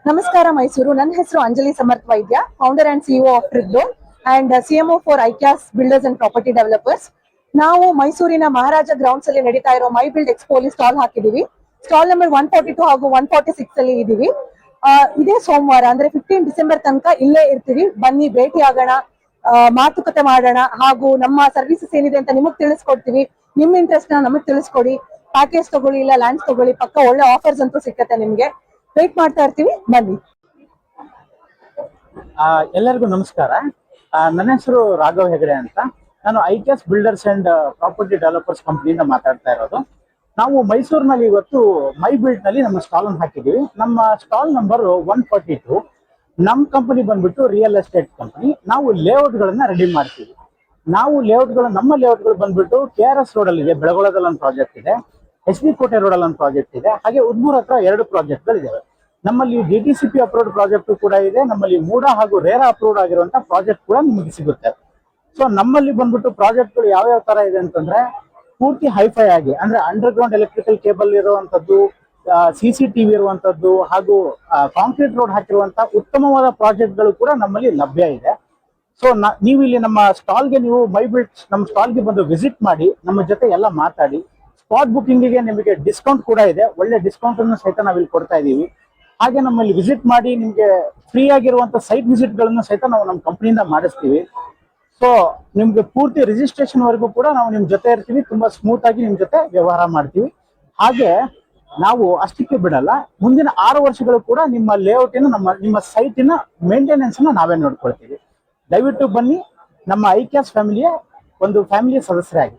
ನಮಸ್ಕಾರ ಮೈಸೂರು. ನನ್ನ ಹೆಸರು Anjali Samarth Vaidya, founder and CEO of Triglow and CMO for Icas builders and property developers. ನಾವು ಮೈಸೂರಿನ ಮಹಾರಾಜ ಗ್ರೌಂಡ್ಸ್ ಅಲ್ಲಿ ನಡೀತಾ ಇರೋ ಮೈ ಬಿಲ್ಡ್ ಎಕ್ಸ್ಪೋ ಅಲ್ಲಿ ಸ್ಟಾಲ್ ಹಾಕಿದೀವಿ. ಸ್ಟಾಲ್ ನಂಬರ್ 142 ಹಾಗೂ 146 ಅಲ್ಲಿ ಇದೀವಿ. ಇದೇ ಸೋಮವಾರ ಅಂದ್ರೆ 15 ಡಿಸೆಂಬರ್ ತನಕ ಇಲ್ಲೇ ಇರ್ತೀವಿ. ಬನ್ನಿ, ಭೇಟಿ ಆಗೋಣ, ಮಾತುಕತೆ ಮಾಡೋಣ, ಹಾಗೂ ನಮ್ಮ ಸರ್ವಿಸಸ್ ಏನಿದೆ ಅಂತ ನಿಮಗ್ ತಿಳಿಸ್ಕೊಡ್ತೀವಿ. ನಿಮ್ ಇಂಟ್ರೆಸ್ಟ್ ನ ನಮಗ್ ತಿಳಿಸ್ಕೊಡಿ. ಪ್ಯಾಕೇಜ್ ತಗೊಳ್ಳಿ, ಇಲ್ಲ ಲ್ಯಾಂಡ್ಸ್ ತಗೊಳ್ಳಿ, ಪಕ್ಕ ಒಳ್ಳೆ ಆಫರ್ಸ್ ಅಂತೂ ಸಿಕ್ಕತ್ತೆ ನಿಮ್ಗೆ. ವೇಟ್ ಮಾಡ್ತಾ ಇರ್ತೀವಿ, ಬನ್ನಿ. ಎಲ್ಲರಿಗೂ ನಮಸ್ಕಾರ. ನನ್ನ ಹೆಸರು ರಾಘವ್ ಹೆಗಡೆ ಅಂತ. ನಾನು ಐಕ್ಯಾಸ್ ಬಿಲ್ಡರ್ಸ್ ಅಂಡ್ ಪ್ರಾಪರ್ಟಿ ಡೆವಲಪರ್ಸ್ ಕಂಪ್ನಿಯಿಂದ ಮಾತಾಡ್ತಾ ಇರೋದು. ನಾವು ಮೈಸೂರಿನಲ್ಲಿ ಇವತ್ತು ಮೈ ಬಿಲ್ಡ್ ನಲ್ಲಿ ನಮ್ಮ ಸ್ಟಾಲ್ ಅನ್ನು ಹಾಕಿದ್ದೀವಿ. ನಮ್ಮ ಸ್ಟಾಲ್ ನಂಬರ್ 142. ನಮ್ಮ ಕಂಪನಿ ಬಂದ್ಬಿಟ್ಟು ರಿಯಲ್ ಎಸ್ಟೇಟ್ ಕಂಪನಿ. ನಾವು ಲೇಔಟ್ ಗಳನ್ನ ರೆಡಿ ಮಾಡ್ತೀವಿ. ನಮ್ಮ ಲೇಔಟ್ಗಳು ಬಂದ್ಬಿಟ್ಟು KRS ರೋಡ್ ಅಲ್ಲಿ ಇದೆ, ಬೆಳಗೊಳದಲ್ಲಿ ಒಂದು ಪ್ರಾಜೆಕ್ಟ್ ಇದೆ, SD ಕೋಟೆ ರೋಡ್ ಅಲ್ಲಿ ಒಂದು ಪ್ರಾಜೆಕ್ಟ್ ಇದೆ, ಹಾಗೆ ಉದ್ಮೂರ್ ಹತ್ರ 2 ಪ್ರಾಜೆಕ್ಟ್ಗಳು ಇದಾವೆ. ನಮ್ಮಲ್ಲಿ DTCP ಅಪ್ರೂವ್ಡ್ ಪ್ರಾಜೆಕ್ಟ್ ಕೂಡ ಇದೆ. ನಮ್ಮಲ್ಲಿ ಮೂಡಾ ಹಾಗೂ ರೇರಾ ಅಪ್ರೂವ್ಡ್ ಆಗಿರುವಂತಹ ಪ್ರಾಜೆಕ್ಟ್ ಕೂಡ ನಿಮಗೆ ಸಿಗುತ್ತೆ. ಸೊ ನಮ್ಮಲ್ಲಿ ಬಂದ್ಬಿಟ್ಟು ಪ್ರಾಜೆಕ್ಟ್ಗಳು ಯಾವ್ಯಾವ ತರ ಇದೆ ಅಂತಂದ್ರೆ, ಪೂರ್ತಿ ಹೈಫೈ ಆಗಿ ಅಂದ್ರೆ ಅಂಡರ್ ಗ್ರೌಂಡ್ ಎಲೆಕ್ಟ್ರಿಕಲ್ ಕೇಬಲ್ ಇರುವಂತದ್ದು, CCTV ಇರುವಂತದ್ದು, ಹಾಗೂ ಕಾಂಕ್ರೀಟ್ ರೋಡ್ ಹಾಕಿರುವಂತಹ ಉತ್ತಮವಾದ ಪ್ರಾಜೆಕ್ಟ್ಗಳು ಕೂಡ ನಮ್ಮಲ್ಲಿ ಲಭ್ಯ ಇದೆ. ಸೊ ನೀವು ಇಲ್ಲಿ ನಮ್ಮ ಸ್ಟಾಲ್ಗೆ ನಮ್ಮ ಸ್ಟಾಲ್ಗೆ ಬಂದು ವಿಸಿಟ್ ಮಾಡಿ, ನಮ್ಮ ಜೊತೆ ಎಲ್ಲ ಮಾತಾಡಿ. ಸ್ಪಾಟ್ ಬುಕಿಂಗಿಗೆ ನಿಮಗೆ ಡಿಸ್ಕೌಂಟ್ ಕೂಡ ಇದೆ. ಒಳ್ಳೆ ಡಿಸ್ಕೌಂಟ್ ಅನ್ನು ಸಹಿತ ನಾವಿಲ್ಲಿ ಕೊಡ್ತಾ ಇದ್ದೀವಿ. ಹಾಗೆ ನಮ್ಮಲ್ಲಿ ವಿಸಿಟ್ ಮಾಡಿ ನಿಮ್ಗೆ ಫ್ರೀ ಆಗಿರುವಂತ ಸೈಟ್ ವಿಸಿಟ್ ಗಳನ್ನು ಸಹಿತ ನಾವು ನಮ್ಮ ಕಂಪನಿಯಿಂದ ಮಾಡಿಸ್ತೀವಿ. ಸೊ ನಿಮ್ಗೆ ಪೂರ್ತಿ ರಿಜಿಸ್ಟ್ರೇಷನ್ ವರೆಗೂ ಕೂಡ ನಾವು ನಿಮ್ ಜೊತೆ ಇರ್ತೀವಿ. ತುಂಬಾ ಸ್ಮೂತ್ ಆಗಿ ನಿಮ್ ಜೊತೆ ವ್ಯವಹಾರ ಮಾಡ್ತೀವಿ. ಹಾಗೆ ನಾವು ಅಷ್ಟಕ್ಕೆ ಬಿಡಲ್ಲ, ಮುಂದಿನ 6 ವರ್ಷಗಳು ಕೂಡ ನಿಮ್ಮ ಲೇಔಟಿನ ನಿಮ್ಮ ಸೈಟಿನ ಮೇಂಟೆನೆನ್ಸ್ ನಾವೇ ನೋಡ್ಕೊಳ್ತೀವಿ. ದಯವಿಟ್ಟು ಬನ್ನಿ, ನಮ್ಮ ಐಕ್ಯಾಸ್ ಫ್ಯಾಮಿಲಿಯ ಒಂದು ಫ್ಯಾಮಿಲಿಯ ಸದಸ್ಯರಾಗಿ.